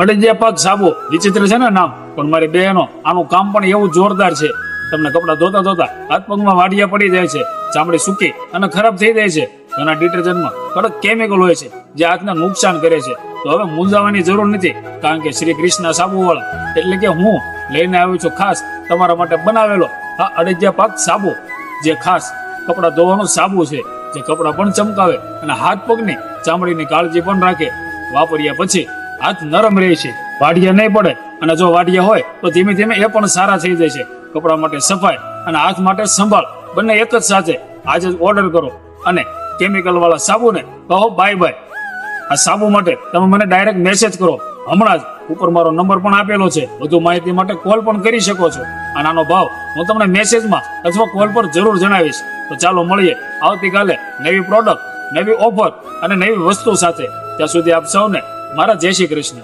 અડદિયા પાક સાબુ વિચિત્ર છે ને નામ, પણ મારી બહેનો આનું કામ પણ એવું જોરદાર છે. તમને કપડા ધોતા ધોતા હાથ પગમાં વાડિયા પડી જાય છે, ચામડી સૂકી અને ખરાબ થઈ જાય છે. ઘણા ડિટર્જન્ટમાં કડક કેમિકલ હોય છે જે હાથને નુકસાન કરે છે. તો હવે મૂંઝાવાની જરૂર નથી, કારણ કે શ્રી કૃષ્ણ સાબુ વાળા એટલે કે હું લઈને આવ્યો છું ખાસ તમારા માટે બનાવેલો આ અડદિયા પાક સાબુ, જે ખાસ કપડા ધોવાનો સાબુ છે, જે કપડા પણ ચમકાવે અને હાથ પગની ચામડીની કાળજી પણ રાખે. વાપર્યા પછી હાથ નરમ રહે છે, વાડિયા નહીં પડે, અને જો વાડિયા હોય તો ધીમે ધીમે એ પણ સારા થઈ જાય છે. કપડા માટે સફાઈ અને હાથ માટે સંભાળ બંને એક જ સાથે આજે જ ઓર્ડર કરો અને કેમિકલ વાળા સાબુને કહો બાય બાય. આ સાબુ માટે તમે મને ડાયરેક્ટ મેસેજ કરો, હમણાં જ ઉપર મારો નંબર પણ આપેલો છે. વધુ માહિતી માટે કોલ પણ કરી શકો છો. અને આનો ભાવ હું તમને મેસેજમાં અથવા કોલ પર જરૂર જણાવીશ. તો ચાલો મળીએ આવતીકાલે નવી પ્રોડક્ટ, નવી ઓફર અને નવી વસ્તુ સાથે. ત્યાં સુધી આપ સૌને મારા જય શ્રી કૃષ્ણ.